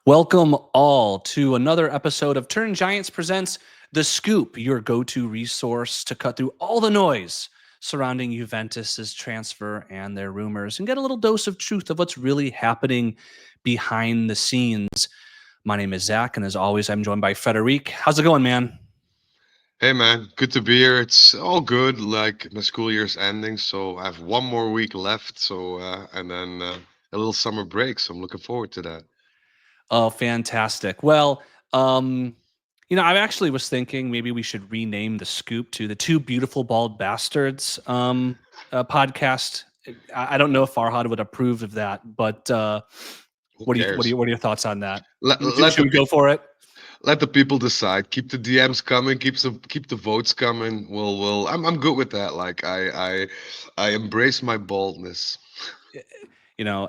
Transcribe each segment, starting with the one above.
Welcome all to another episode of TurinGiants presents The Scoop, your go-to resource to cut through all the noise surrounding Juventus's transfer and their rumors and get a little dose of truth of what's really happening behind the scenes. My name is Zach, and as always, I'm joined by Frederic. How's it going, man? Hey man, good to be here. It's all good. Like my school year's ending, so I have one more week left. And then a little summer break. So I'm looking forward to that. Oh, fantastic. Well, um, I actually was thinking maybe we should rename the Scoop to the Two Beautiful Bald Bastards podcast. I don't know if Farhad would approve of that, but Who what do you what do cares? you what are your thoughts on that? Let let Should the we go for it? let the people decide. Keep the DMs coming. Keep the votes coming. I'm good with that. I embrace my boldness.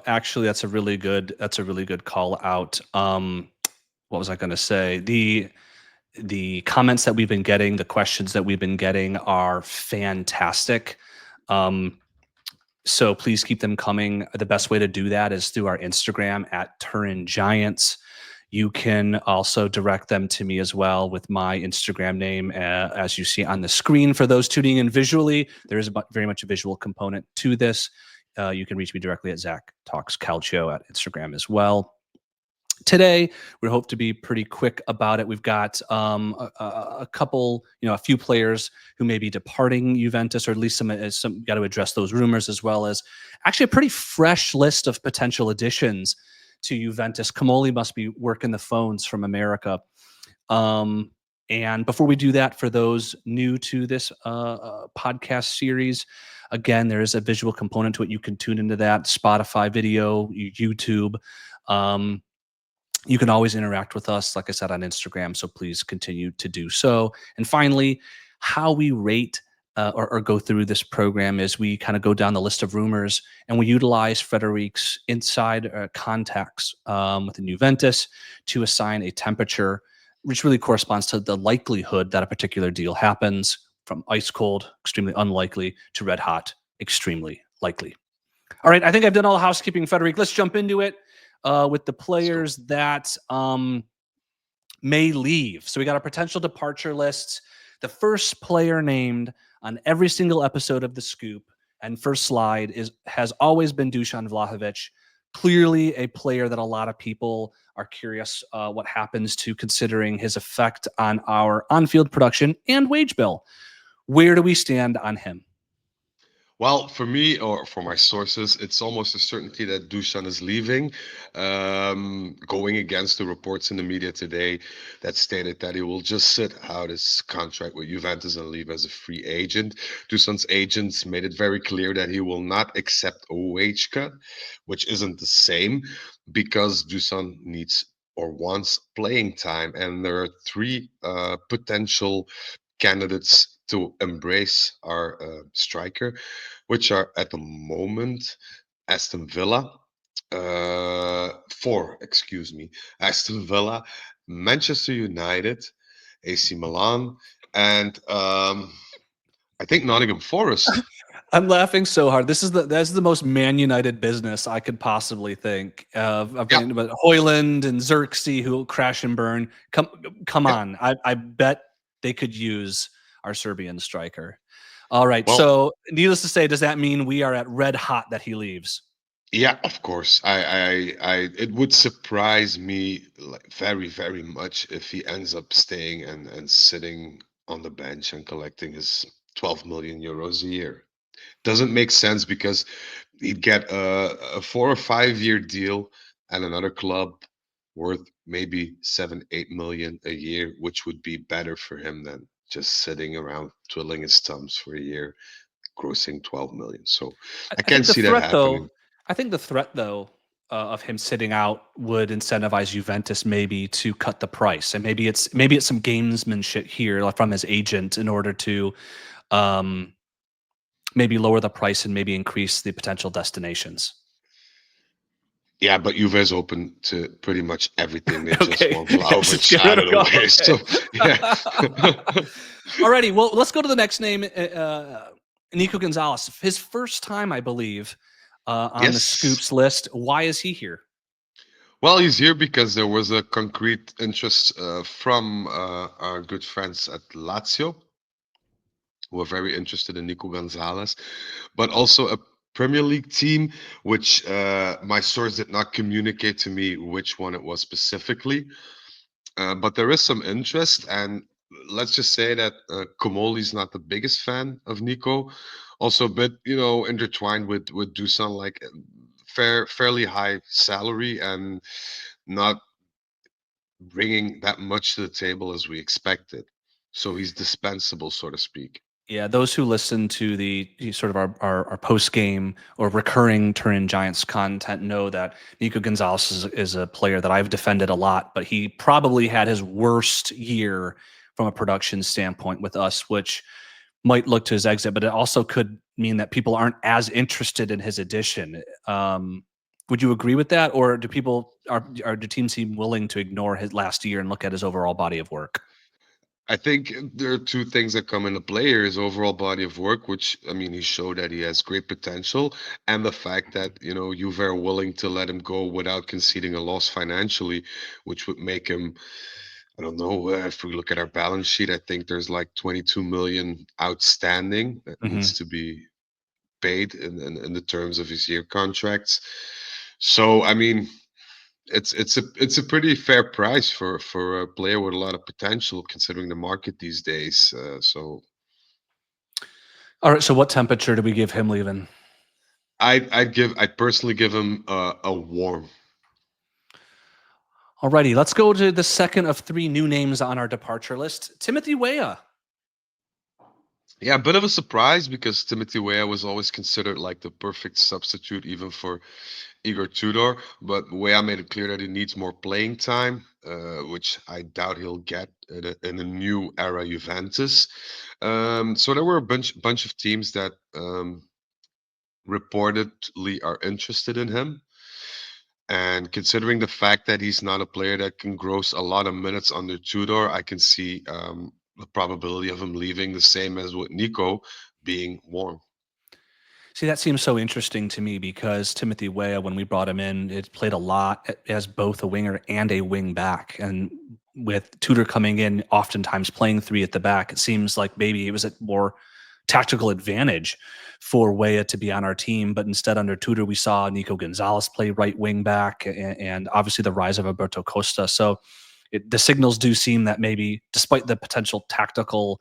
Actually, that's a really good call out. What was I going to say? The comments that we've been getting, the questions that we've been getting are fantastic. Um, So please keep them coming. The best way to do that is through our Instagram at TurinGiants. You can also direct them to me as well with my Instagram name, as you see on the screen. For those tuning in visually, there is very much a visual component to this. You can reach me directly at Zach Talks Calcio at Instagram as well. Today, we hope to be pretty quick about it. We've got a couple, a few players who may be departing Juventus, or at least some got to address those rumors, as well as actually a pretty fresh list of potential additions to Juventus. Kamoli must be working the phones from America. And before we do that, for those new to this podcast series, again, there is a visual component to it. You can tune into that Spotify video, YouTube. You can always interact with us, like I said, on Instagram. So please continue to do so. And finally, how we rate or go through this program is we kind of go down the list of rumors and we utilize Frederic's inside contacts within Juventus to assign a temperature, which really corresponds to the likelihood that a particular deal happens, from ice cold, extremely unlikely, to red hot, extremely likely. All right, I think I've done all the housekeeping, Frederic. Let's jump into it with the Let's go. players that may leave. So we got a potential departure list. The first player named on every single episode of The Scoop and first slide has always been Dusan Vlahovic. Clearly a player that a lot of people are curious what happens to, considering his effect on our on-field production and wage bill. Where do we stand on him? Well, for me or for my sources, it's almost a certainty that Dusan is leaving, going against the reports in the media today that stated that he will just sit out his contract with Juventus and leave as a free agent. Dusan's agents made it very clear that he will not accept a wage cut, which isn't the same because Dusan needs or wants playing time. And there are three potential candidates to embrace our striker, which are at the moment Aston Villa, excuse me, Aston Villa, Manchester United, AC Milan, and I think Nottingham Forest. I'm laughing so hard. That's the most Man United business I could possibly think of. Yeah, But Hoyland and Xerxes who will crash and burn. Come yeah. on. I bet they could use our Serbian striker. All right. Well, So, needless to say, does that mean we are at red hot that he leaves? yeah, of course. It would surprise me like very, very much if he ends up staying and sitting on the bench and collecting his 12 million euros a year. Doesn't make sense because he'd get a 4 or 5 year deal at another club worth maybe 7, 8 million a year, which would be better for him than just sitting around twiddling his thumbs for a year, grossing 12 million. So I I can't think the see that threat, happening. though, I think the threat, though, of him sitting out would incentivize Juventus maybe to cut the price, and maybe it's some gamesmanship here, like, from his agent, in order to um, maybe lower the price and maybe increase the potential destinations. Yeah, but Juve is open to pretty much everything. They just Okay, want just Vlahovic get rid out of of the go. way. Okay. So yeah. Alrighty, well, let's go to the next name. Nico Gonzalez, his first time, I believe, on the Yes. Scoops list. Why is he here? Well, he's here because there was a concrete interest from our good friends at Lazio, who are very interested in Nico Gonzalez, but also a Premier League team, which my source did not communicate to me which one it was specifically. But there is some interest, and let's just say that Komoli's not the biggest fan of Nico. Also, a bit, intertwined with Dusan, like fairly high salary and not bringing that much to the table as we expected. So he's dispensable, so to speak. Yeah, those who listen to the sort of our post game or recurring Turin Giants content know that Nico Gonzalez is a player that I've defended a lot, but he probably had his worst year from a production standpoint with us, which might look to his exit, but it also could mean that people aren't as interested in his addition. Would you agree with that, or do people are do teams seem willing to ignore his last year and look at his overall body of work? I think there are two things that come into play here: his overall body of work, which I mean, he showed that he has great potential, and the fact that you are willing to let him go without conceding a loss financially, which would make him. I don't know. If we look at our balance sheet, I think there's like 22 million outstanding that needs Hmm. to be paid in the terms of his year contracts. So I mean, it's a pretty fair price for a player with a lot of potential considering the market these days. So All right. So, what temperature do we give him leaving? I'd personally give him a warm. Alrighty, let's go to the second of three new names on our departure list. Timothy Weah. Yeah, a bit of a surprise because Timothy Weah was always considered like the perfect substitute even for Igor Tudor, but Weah made it clear that he needs more playing time, which I doubt he'll get in a new era Juventus. So there were a bunch of teams that reportedly are interested in him. And considering the fact that he's not a player that can gross a lot of minutes under Tudor, I can see the probability of him leaving the same as with Nico being warm. See, that seems so interesting to me because Timothy Weah, when we brought him in, it played a lot as both a winger and a wing back. And with Tudor coming in, oftentimes playing three at the back, it seems like maybe it was a more tactical advantage for Weah to be on our team. But instead, under Tudor, we saw Nico Gonzalez play right wing back and obviously the rise of Alberto Costa. So the signals do seem that maybe, despite the potential tactical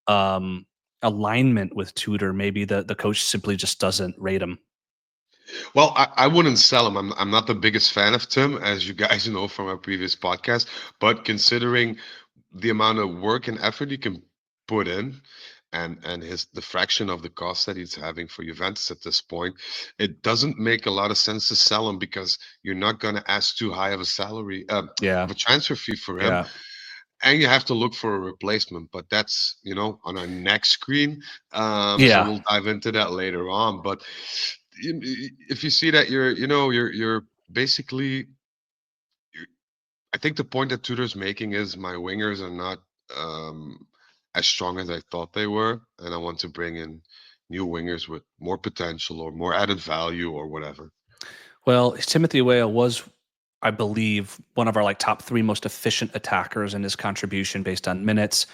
um, alignment with Tudor, maybe the coach simply just doesn't rate him. Well, I wouldn't sell him. I'm not the biggest fan of Tim, as you guys know from our previous podcast. But considering the amount of work and effort he can put in, and his the fraction of the cost that he's having for Juventus at this point, it doesn't make a lot of sense to sell him because you're not going to ask too high of a salary Yeah, of a transfer fee for him, yeah, and you have to look for a replacement. But that's on our next screen. So yeah. we'll dive into that later on. But if you see that you're basically, I think the point that Tudor's making is my wingers are not as strong as I thought they were, and I want to bring in new wingers with more potential or more added value or whatever. Well, Timothy Weah was, I believe, one of our like top three most efficient attackers in his contribution based on minutes.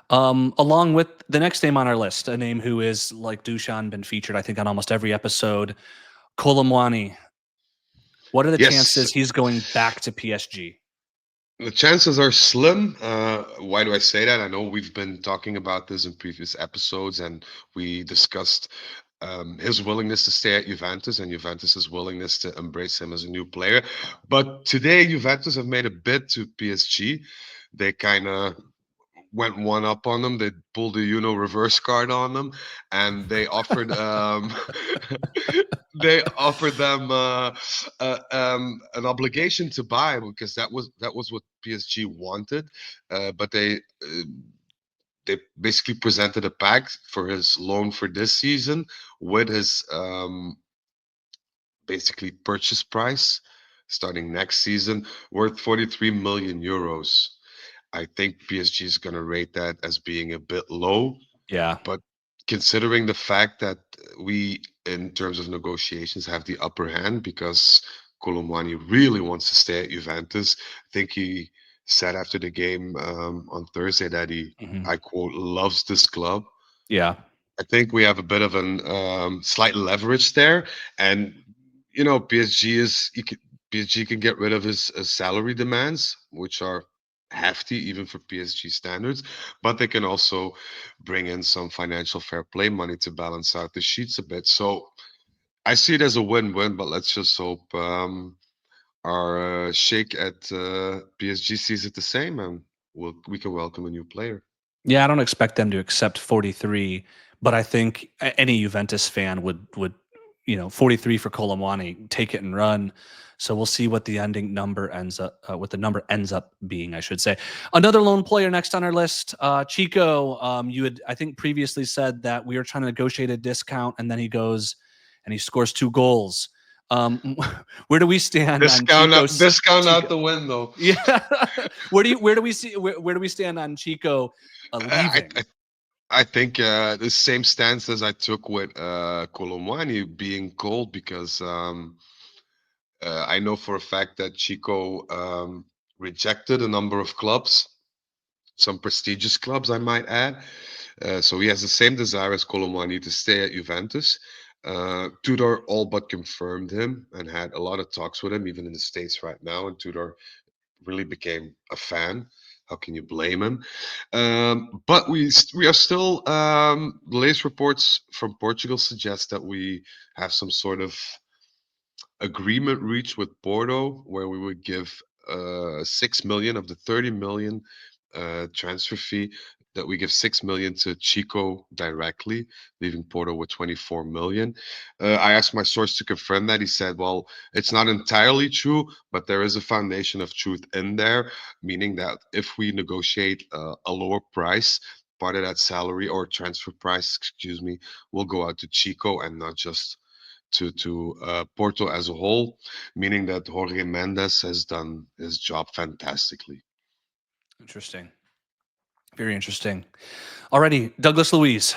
Along with the next name on our list, a name who is like Dushan, been featured, I think, on almost every episode. Kolomwani. What are the Yes, chances he's going back to PSG? the chances are slim. Why do I say that? I know we've been talking about this in previous episodes, and we discussed his willingness to stay at Juventus and Juventus's willingness to embrace him as a new player. But today, Juventus have made a bid to PSG. They kind of went one up on them. They pulled the reverse card on them, and they offered they offered them an obligation to buy because that was what PSG wanted, but they basically presented a pack for his loan for this season with his basically purchase price starting next season worth 43 million euros. I think PSG is going to rate that as being a bit low, Yeah. but considering the fact that we, in terms of negotiations, have the upper hand because Colomwani really wants to stay at Juventus. I think he said after the game on Thursday that he, Mhm. I quote, loves this club. Yeah. I think we have a bit of an slight leverage there, and PSG is PSG can get rid of his salary demands, which are hefty even for PSG standards, but they can also bring in some financial fair play money to balance out the sheets a bit. So I see it as a win-win, but let's just hope our sheikh at PSG sees it the same, and we can welcome a new player. Yeah, I don't expect them to accept 43, but I think any Juventus fan would 43 for Colomwani, take it and run. So we'll see what the ending number ends up, what the number ends up being, I should say. Another lone player next on our list, Chico. You had, I think, previously said that we were trying to negotiate a discount, and then he goes and he scores 2 goals. Where do we stand on Discount Chico? out the window. Yeah, where do we see where do we stand on Chico leaving? I I think the same stance as I took with Colomwani being cold because I know for a fact that Chico rejected a number of clubs, some prestigious clubs, I might add. So he has the same desire as Colomwani to stay at Juventus. Tudor all but confirmed him and had a lot of talks with him, even in the States right now. And Tudor really became a fan. How can you blame him? But we are still. The latest reports from Portugal suggest that we have some sort of agreement reached with Porto, where we would give 6 million of the 30 million transfer fee. That we give 6 million to Chico directly, leaving Porto with 24 million. I asked my source to confirm that. He said, "Well, it's not entirely true, but there is a foundation of truth in there, meaning that if we negotiate a lower price." Part of that salary or transfer price, excuse me, will go out to Chico and not just to Porto as a whole, meaning that Jorge Mendes has done his job fantastically. Interesting. Very interesting. Alrighty, Douglas Luiz.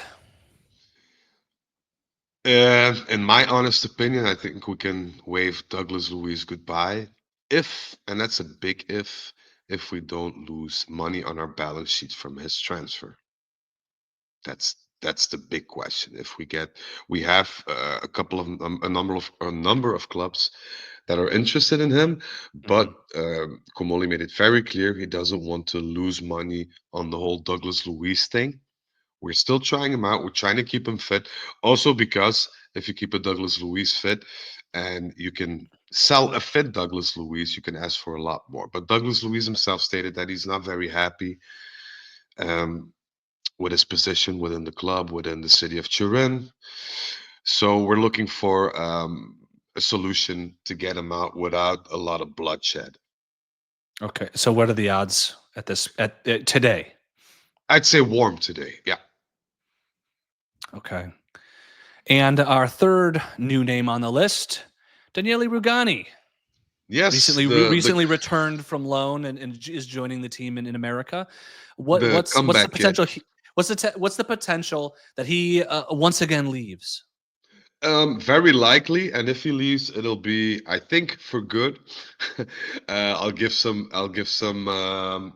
In my honest opinion, I think we can wave Douglas Luiz goodbye if, and that's a big if we don't lose money on our balance sheet from his transfer. That's the big question. If we have a couple of a number of clubs that are interested in him, but Mhm. Komoli made it very clear he doesn't want to lose money on the whole Douglas Luiz thing. We're still trying him out. We're trying to keep him fit. Also, because if you keep a Douglas Luiz fit and you can sell a fit Douglas Luiz, you can ask for a lot more. But Douglas Luiz himself stated that he's not very happy um, with his position within the club, within the city of Turin. So we're looking for a solution to get him out without a lot of bloodshed. Okay, so what are the odds at this at today? I'd say warm today. Yeah. Okay, and our third new name on the list, Daniele Rugani, Yes, recently returned from loan and is joining the team in America. the What's the comeback kid. potential? What's the potential that he once again leaves? Very likely, and if he leaves, it'll be, I think, for good. I'll give some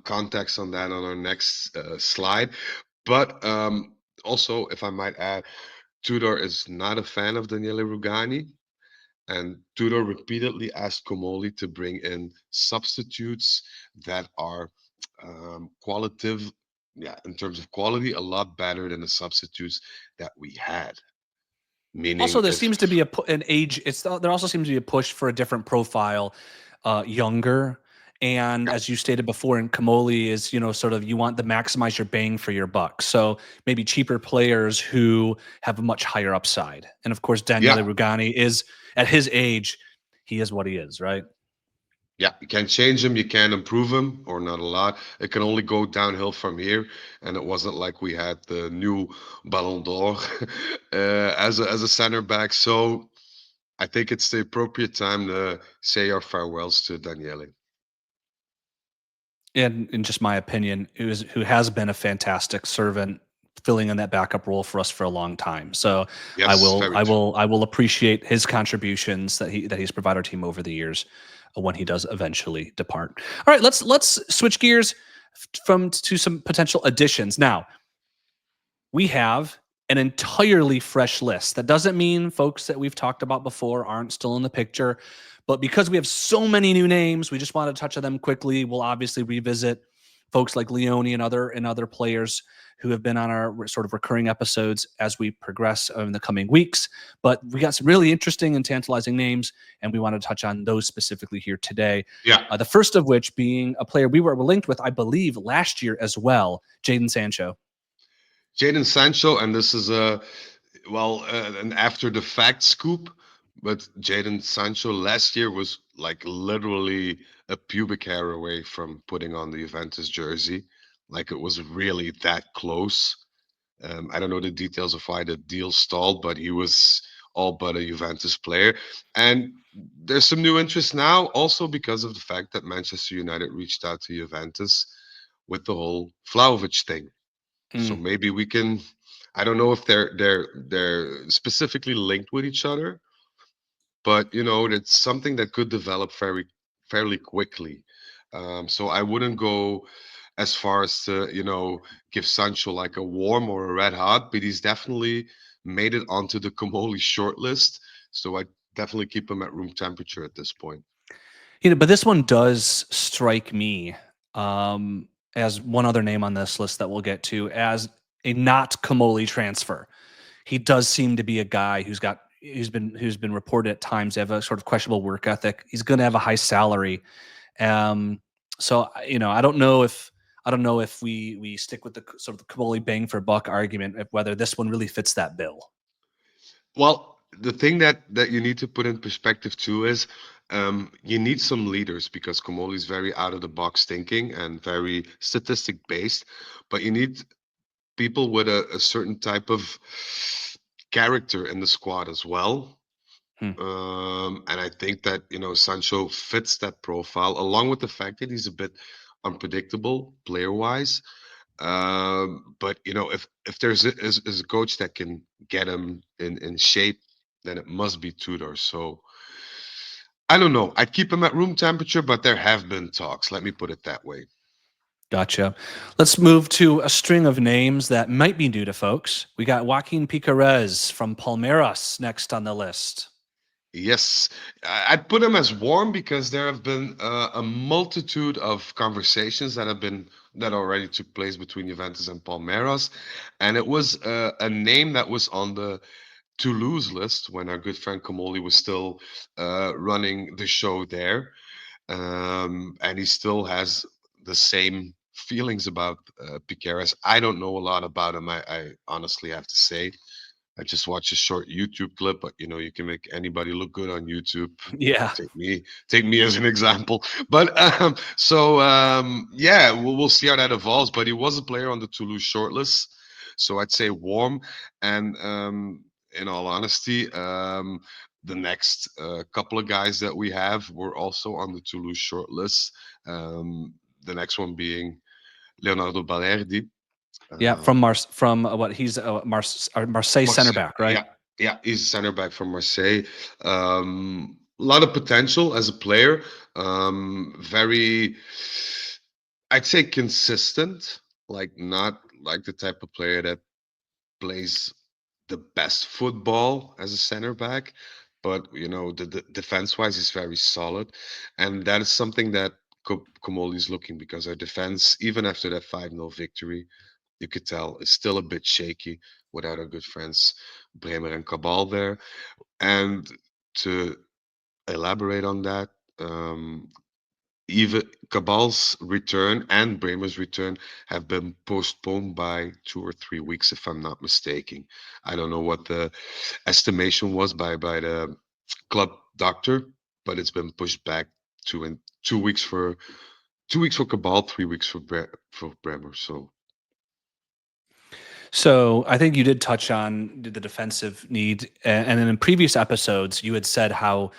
context on that on our next slide. But also, if I might add, Tudor is not a fan of Daniele Rugani, and Tudor repeatedly asked Comoli to bring in substitutes that are qualitative, yeah, in terms of quality, a lot better than the substitutes that we had. Also, Meaning, there if seems to be an age. There also seems to be a push for a different profile, younger. And as you stated before, in Kamoli is sort of you want to maximize your bang for your buck. So maybe cheaper players who have a much higher upside. And of course, Daniele yeah, Rugani is at his age, he is what he is, right? yeah, you can change him, you can improve him, or not a lot. It can only go downhill from here. And it wasn't like we had the new Ballon d'Or as a center back. So I think it's the appropriate time to say our farewells to Daniele. In just my opinion, who has been a fantastic servant filling in that backup role for us for a long time. So I Yes, will very I true. will I will appreciate his contributions that he's provided our team over the years when he does eventually depart. All right, let's switch gears from to some potential additions. Now, we have an entirely fresh list. That doesn't mean folks that we've talked about before aren't still in the picture, but because we have so many new names, we just want to touch on them quickly. We'll obviously revisit folks like Leone and other players who have been on our sort of recurring episodes as we progress in the coming weeks. But we got some really interesting and tantalizing names, and we want to touch on those specifically here today. Yeah, The first of which being a player we were linked with, I believe, last year as well, Jadon Sancho. Jadon Sancho, and this is an after the fact scoop, but Jadon Sancho last year was like literally a pubic hair away from putting on the Juventus jersey. Like it was really that close. I don't know the details of why the deal stalled, but he was all but a Juventus player. And there's some new interest now, also because of the fact that Manchester United reached out to Juventus with the whole Vlahovic thing. So Mm. maybe we can. I don't know if they're specifically linked with each other, but it's something that could develop fairly quickly. So I wouldn't go as far as to give Sancho like a warm or a red hot, but he's definitely made it onto the Comoli shortlist. So I definitely keep him at room temperature at this point. But this one does strike me um, as one other name on this list that we'll get to as a not Kamoli transfer. He does seem to be a guy who's been reported at times to have a sort of questionable work ethic. He's going to have a high salary. So I don't know if we stick with the sort of the Kamoli bang for buck argument, of whether this one really fits that bill. Well, the thing that you need to put in perspective too is you need some leaders because Komoli is very out of the box thinking and very statistic based, but you need people with a certain type of character in the squad as well. Hmm. And I think that Sancho fits that profile, along with the fact that he's a bit unpredictable player wise. But if there's is a coach that can get him in shape, then it must be Tudor. So I don't know. I'd keep him at room temperature, but there have been talks. Let me put it that way. Gotcha. Let's move to a string of names that might be new to folks. We got Joaquin Piquerez from Palmeiras next on the list. Yes, I'd put him as warm because there have been a multitude of conversations that already took place between Juventus and Palmeiras, and it was a name that was on the to-lose list when our good friend Kamoli was still running the show there, and he still has the same feelings about Piqueras. I don't know a lot about him. I honestly have to say. I just watched a short YouTube clip, but you can make anybody look good on YouTube. Yeah. Take me as an example. But yeah, we'll see how that evolves. But he was a player on the Toulouse shortlist, so I'd say warm. And in all honesty, the next couple of guys that we have were also on the Toulouse shortlist. The next one being Leonardo Balerdi. Yeah, Um, from what he's Marseille center Marseille, back, right? yeah, he's a center back from Marseille. A lot of potential as a player. Very, I'd say consistent. Like not like the type of player that plays the best football as a center back, but the defense wise is very solid, and that is something that Komoli is looking because our defense, even after that 5-0 victory, you could tell it's still a bit shaky without our good friends Bremer and Cabal there. And to elaborate on that, even Cabal's return and Bremer's return have been postponed by 2 or 3 weeks, if I'm not mistaken. I don't know what the estimation was by the club doctor, but it's been pushed back to in 2 weeks for 2 weeks for Cabal, 3 weeks for Bremer. So So I think you did touch on the defensive need, and then in previous episodes, you had said how,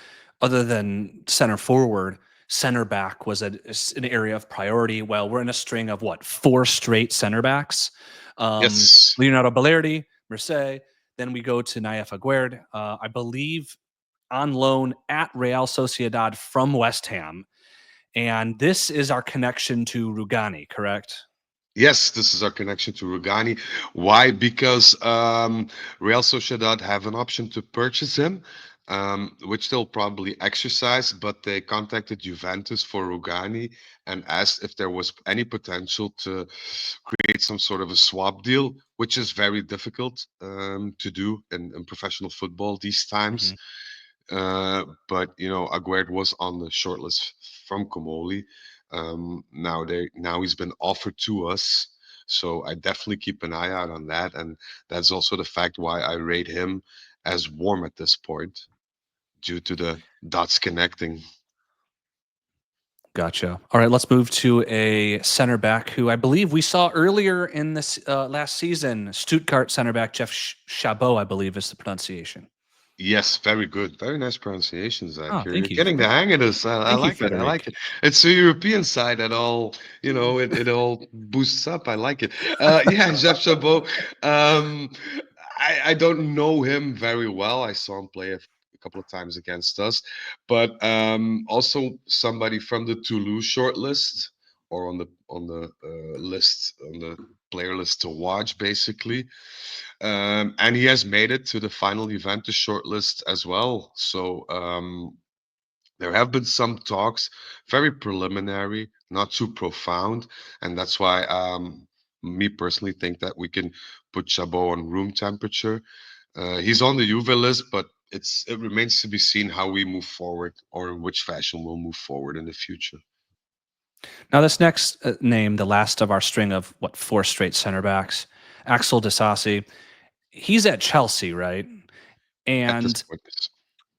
other than center forward, center back was an area of priority. Well, we're in a string of what, 4 straight center backs. Yes. Leonardo Balerdi, Marseille. Then we go to Naif Aguerd, I believe on loan at Real Sociedad from West Ham. And this is our connection to Rugani, correct? Yes, this is our connection to Rugani. Why? Because Real Sociedad have an option to purchase him, which they'll probably exercise, but they contacted Juventus for Rugani and asked if there was any potential to create some sort of a swap deal, which is very difficult to do in professional football these times. Mm-hmm. But you know, Aguerd was on the shortlist from Comoli. Now he's been offered to us, so I definitely keep an eye out on that, and that's also the fact why I rate him as warm at this point, due to the dots connecting. Gotcha. All right, let's move to a center back who I believe we saw earlier in this last season. Stuttgart center back Jeff Chabot, I believe is the pronunciation. Yes, very good. Very nice pronunciation, Zach. Oh, You're thank you. getting the hang of this. I Thank you, like it. I like Frederic. it. It's the European side that all, it all boosts up. I like it. Yeah, Jeff Chabot. Um, I don't know him very well. I saw him play a couple of times against us, but also somebody from the Toulouse shortlist, or on the list, on the player list to watch, basically. And he has made it to the final Juventus shortlist as well. So there have been some talks, very preliminary, not too profound, and that's why me personally think that we can put Chabot on room temperature. He's on the Juve list, but it remains to be seen how we move forward, or in which fashion we'll move forward in the future. Now, this next name, the last of our string of what, 4 straight center backs, Axel Disasi. He's at Chelsea, right? At this And point,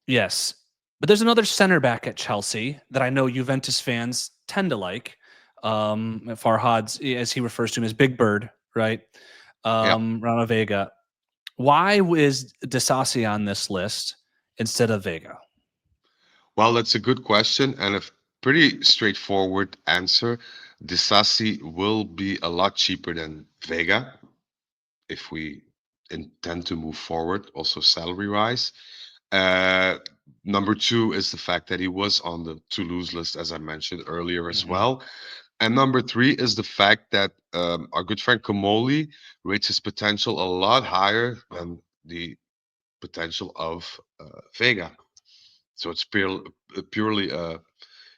yes, but there's another center back at Chelsea that I know Juventus fans tend to like. Farhad's, as he refers to him, as Big Bird, right? yeah. Rana Vega. Why is Disasi on this list instead of Vega? Well, that's a good question and a pretty straightforward answer. Disasi will be a lot cheaper than Vega if we intend to move forward, also salary wise. Uh, Number two is the fact that he was on the Toulouse list, as I mentioned earlier as Mhm. well. And number three is the fact that our good friend Komoli rates his potential a lot higher than the potential of Vega. So it's purely a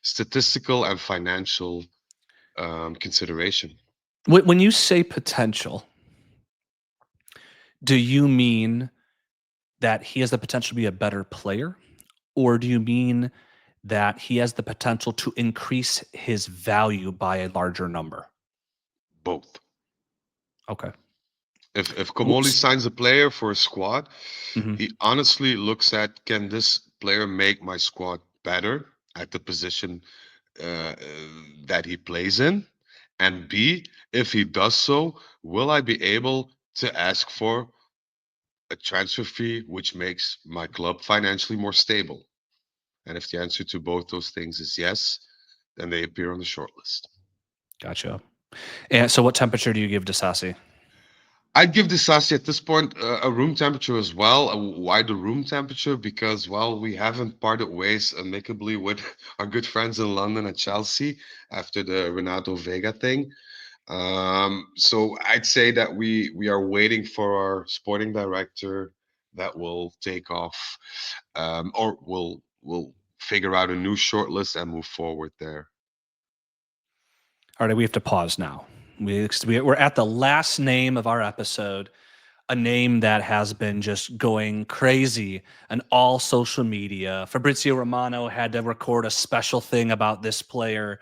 statistical and financial consideration. When you say potential, do you mean that he has the potential to be a better player? Or do you mean that he has the potential to increase his value by a larger number? Both. Okay. If Komoli signs a player for a squad, Mhm. he honestly looks at, can this player make my squad better at the position uh, uh, that he plays in? And B, if he does so, will I be able to ask for a transfer fee which makes my club financially more stable? And if the answer to both those things is yes, then they appear on the shortlist. Gotcha. And so what temperature do you give Disasi? I'd give the Sassy at this point a room temperature as well. Why the room temperature? Because, well, we haven't parted ways amicably with our good friends in London at Chelsea after the Renato Vega thing. So I'd say that we are waiting for our sporting director that will take off, or will figure out a new shortlist and move forward there. All right, we have to pause now. We're at the last name of our episode, a name that has been just going crazy on all social media. Fabrizio Romano had to record a special thing about this player,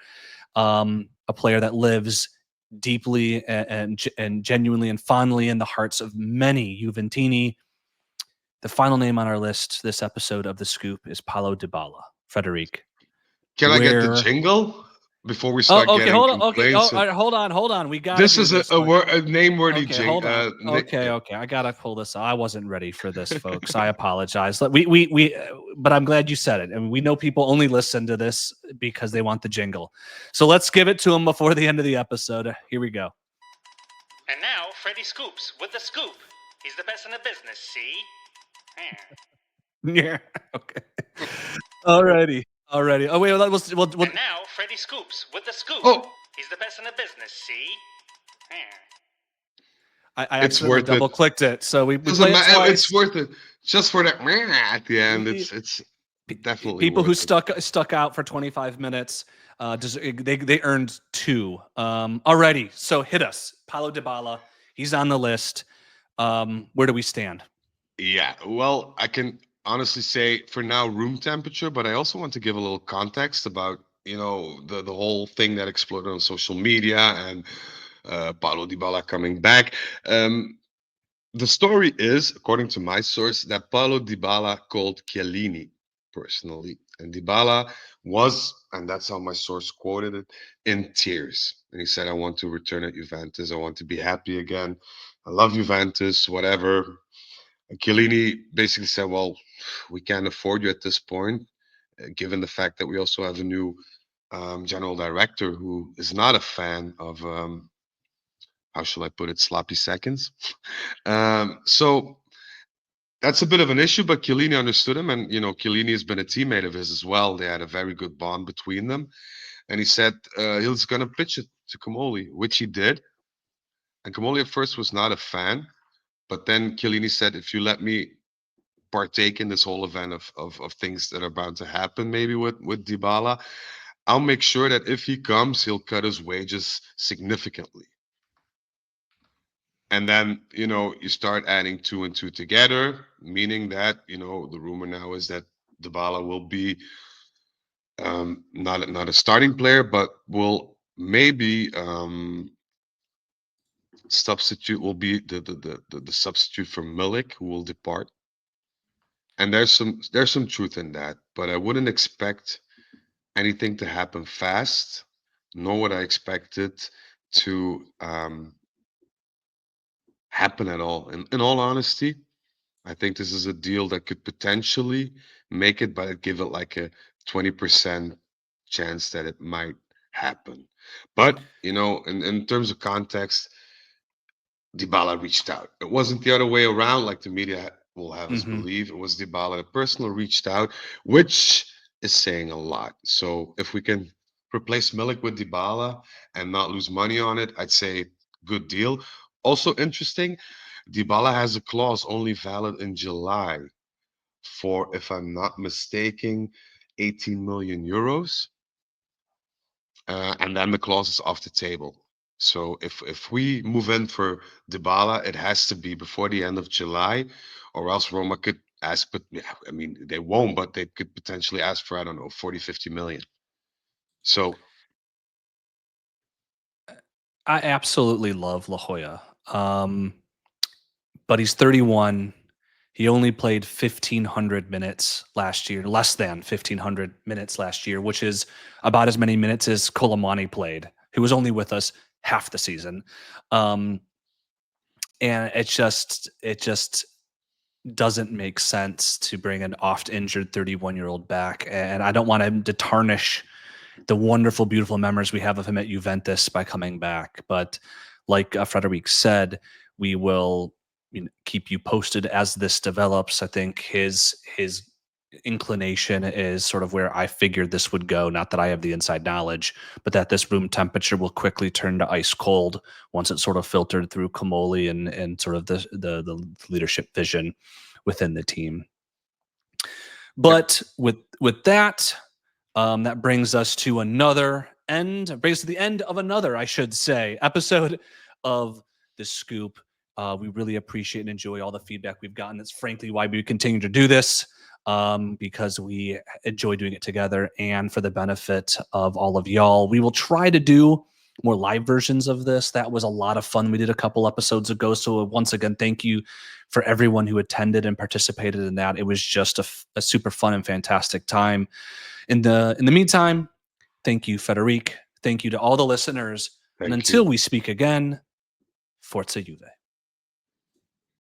a player that lives deeply and genuinely and fondly in the hearts of many Juventini. The final name on our list this episode of The Scoop is Paulo Dybala. Frederic, Can I get the where jingle? before we start Oh, okay. getting Hold on. Okay. Oh, complaints. all right, hold on. We got to This do is this one. a name-worthy Okay, hold on. Okay. I gotta pull this. I wasn't ready for this, folks. I apologize. But I'm glad you said it. And we know people only listen to this because they want the jingle. So let's give it to them before the end of the episode. Here we go. And now, Freddy Scoops with the scoop. He's the best in the business, see? Yeah. Okay. Alrighty. Oh wait, And now, Freddy Scoops with the scoop. Oh, He's the best in the business, see? I it's accidentally worth it. double clicked it. So we Doesn't play it matter. twice. It's worth it just for that at the end. It's definitely people who worth it. stuck out for 25 minutes. They earned 2. Alrighty. So hit us, Paulo Dybala. He's on the list. Where do we stand? Yeah, well, I can honestly say for now room temperature, but I also want to give a little context about, the whole thing that exploded on social media and Paulo Dybala coming back. The story is, according to my source, that Paulo Dybala called Chiellini personally, and Dybala was, and that's how my source quoted it, in tears. And he said, "I want to return at Juventus. I want to be happy again. I love Juventus, whatever." Chiellini basically said, "Well, we can't afford you at this point, given the fact that we also have a new general director who is not a fan of, how shall I put it, sloppy seconds." So that's a bit of an issue, but Chiellini understood him, and Chiellini has been a teammate of his as well. They had a very good bond between them, and he said he was going to pitch it to Comoli, which he did. And Comoli at first was not a fan, but then Chiellini said, "If you let me partake in this whole event of things that are about to happen, maybe with Dybala, I'll make sure that if he comes, he'll cut his wages significantly." And then, you start adding two and two together, meaning that, the rumor now is that Dybala will be not a starting player, but will maybe substitute will be the substitute for Milik, who will depart. And there's some truth in that, but I wouldn't expect anything to happen fast, nor would I expect it to happen at all. In all honesty, I think this is a deal that could potentially make it, but I'd give it like a 20% chance that it might happen. But, in terms of context, Dybala reached out. It wasn't the other way around, like the media will have us Mm-hmm. believe. It was Dybala that personally reached out, which is saying a lot. So if we can replace Milik with Dybala and not lose money on it, I'd say good deal. Also interesting, Dybala has a clause only valid in July for, if I'm not mistaken, 18 million euros. And then the clause is off the table. So if we move in for Dybala, it has to be before the end of July, or else Roma could ask, but yeah, I mean, they won't, but they could potentially ask for, I don't know, 40, 50 million. So I absolutely love La Jolla. But he's 31. He only played 1,500 minutes last year, less than 1,500 minutes last year, which is about as many minutes as Colomani played, who was only with us half the season. Um, and it just doesn't make sense to bring an oft injured 31-year-old back. And I don't want him to tarnish the wonderful, beautiful memories we have of him at Juventus by coming back. But like Frederic said, we will keep you posted as this develops. I think his inclination is sort of where I figured this would go. Not that I have the inside knowledge, but that this room temperature will quickly turn to ice cold once it's sort of filtered through Comoli and sort of the leadership vision within the team. But with that, that brings us to another end. Brings us to the end of another, I should say, episode of The Scoop. We really appreciate and enjoy all the feedback we've gotten. That's frankly why we continue to do this, because we enjoy doing it together and for the benefit of all of y'all. We will try to do more live versions of this. That was a lot of fun. We did a couple episodes ago. So once again, thank you for everyone who attended and participated in that. It was just a super fun and fantastic time. In the meantime, thank you, Frederic. Thank you to all the listeners. And Thank until you. we speak again, Forza Juve.